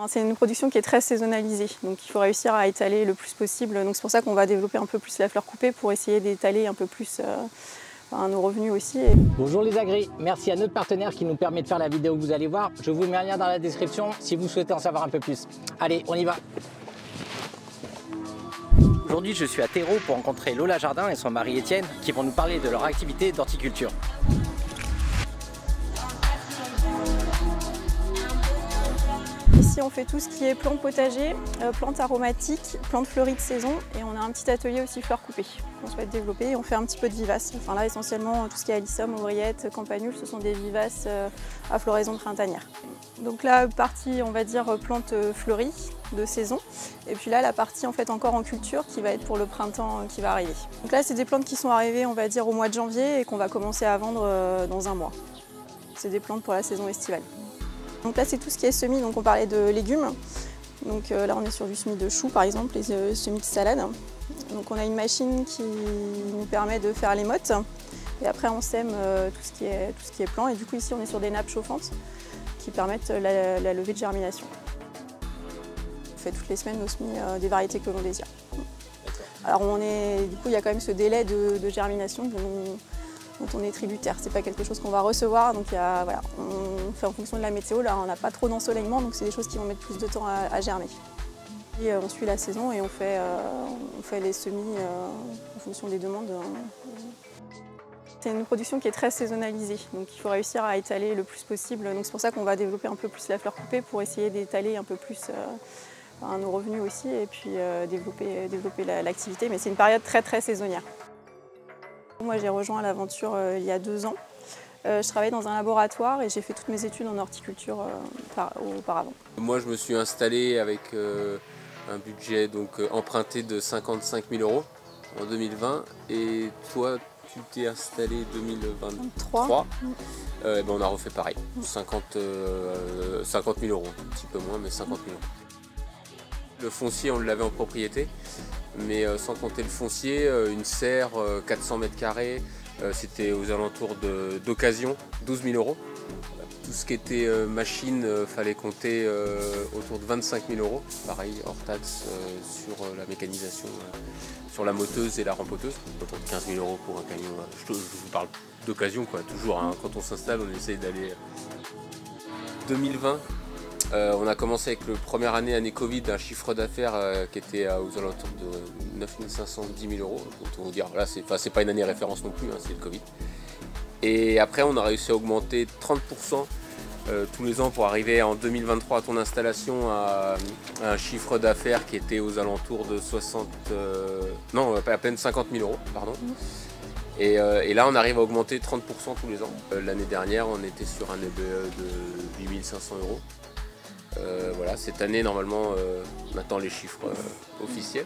C'est une production qui est très saisonnalisée, donc il faut réussir à étaler le plus possible. Donc c'est pour ça qu'on va développer un peu plus la fleur coupée pour essayer d'étaler un peu plus nos revenus aussi. Bonjour les agris, merci à notre partenaire qui nous permet de faire la vidéo que vous allez voir. Je vous mets un lien dans la description si vous souhaitez en savoir un peu plus. Allez, on y va. Aujourd'hui, je suis à Terreau pour rencontrer Lola Jardin et son mari Étienne qui vont nous parler de leur activité d'horticulture. Ici, on fait tout ce qui est plantes potagers, plantes aromatiques, plantes fleuries de saison et on a un petit atelier aussi fleurs coupées qu'on souhaite développer et on fait un petit peu de vivaces. Enfin là, essentiellement, tout ce qui est alyssum, ouvriette, campanule, ce sont des vivaces à floraison printanière. Donc là, partie, on va dire, plantes fleuries de saison. Et puis là, la partie en fait encore en culture qui va être pour le printemps qui va arriver. Donc là, c'est des plantes qui sont arrivées, on va dire, au mois de janvier et qu'on va commencer à vendre dans un mois. C'est des plantes pour la saison estivale. Donc là, c'est tout ce qui est semis, donc on parlait de légumes. Donc là, on est sur du semis de choux, par exemple, les semis de salade. Donc on a une machine qui nous permet de faire les mottes. Et après, on sème tout ce qui est plant. Et du coup, ici, on est sur des nappes chauffantes qui permettent la levée de germination. On fait toutes les semaines nos semis des variétés que l'on désire. Alors du coup, il y a quand même ce délai de germination dont on est tributaire. C'est pas quelque chose qu'on va recevoir, donc voilà, on fait en fonction de la météo. Là, on n'a pas trop d'ensoleillement, donc c'est des choses qui vont mettre plus de temps à germer. Et on suit la saison et on fait les semis en fonction des demandes. C'est une production qui est très saisonnalisée, donc il faut réussir à étaler le plus possible. Donc c'est pour ça qu'on va développer un peu plus la fleur coupée pour essayer d'étaler un peu plus nos revenus aussi et puis développer l'activité. Mais c'est une période très très saisonnière. Moi, j'ai rejoint l'aventure il y a 2 ans. Je travaillais dans un laboratoire et j'ai fait toutes mes études en horticulture auparavant. Moi, je me suis installé avec un budget emprunté de 55 000 € en 2020. Et toi, tu t'es installé 2023. On a refait pareil, 50 000 €, un petit peu moins, mais 50 000 €. Le foncier, on l'avait en propriété. Mais sans compter le foncier, une serre, 400 m², c'était aux alentours d'occasion, 12 000 €. Tout ce qui était machine, fallait compter autour de 25 000 €, pareil, hors taxe sur la mécanisation, sur la moteuse et la rempoteuse. Autour de 15 000 € pour un camion, je vous parle d'occasion, quoi, toujours, hein, quand on s'installe, on essaye d'aller... 2020. On a commencé avec la première année Covid, un chiffre d'affaires qui était aux alentours de 9 510 000 €. On va dire, voilà, c'est pas une année référence non plus, hein, c'est le Covid. Et après, on a réussi à augmenter 30% tous les ans pour arriver en 2023 à ton installation à un chiffre d'affaires qui était aux alentours de à peine 50 000 €, pardon. Et là, on arrive à augmenter 30% tous les ans. L'année dernière, on était sur un EBE de 8 500 €. Voilà, cette année normalement on attend les chiffres officiels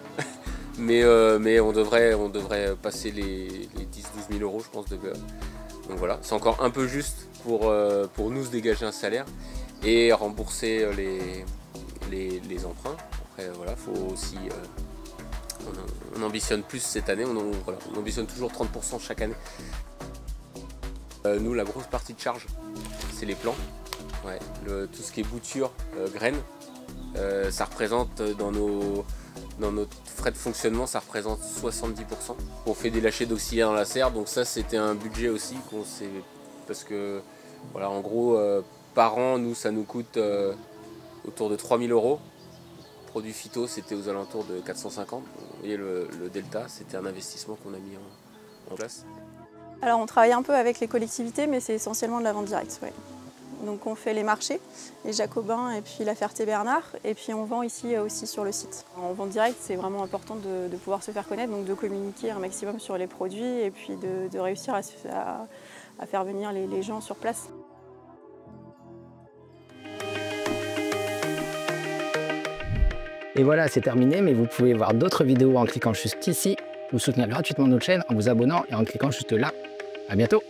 mais on devrait passer les 10-12 000 € je pense de BE. Donc voilà, c'est encore un peu juste pour nous se dégager un salaire et rembourser les emprunts. Après voilà, faut aussi on ambitionne plus cette année, on ambitionne toujours 30% chaque année. Nous, la grosse partie de charge, c'est les plants. Ouais, tout ce qui est bouture, graines, ça représente dans notre frais de fonctionnement, ça représente 70%. On fait des lâchers d'auxiliaires dans la serre, donc ça c'était un budget aussi parce que voilà, en gros par an, ça nous coûte autour de 3 000 €. Produits phyto, c'était aux alentours de 450. Vous voyez le delta, c'était un investissement qu'on a mis en place. Alors on travaille un peu avec les collectivités, mais c'est essentiellement de la vente directe. Ouais. Donc on fait les marchés, les Jacobins et puis la Ferté-Bernard, et puis on vend ici aussi sur le site. En vente directe, c'est vraiment important de pouvoir se faire connaître, donc de communiquer un maximum sur les produits et puis de réussir à faire venir les gens sur place. Et voilà, c'est terminé, mais vous pouvez voir d'autres vidéos en cliquant juste ici, ou soutenir gratuitement notre chaîne en vous abonnant et en cliquant juste là. À bientôt!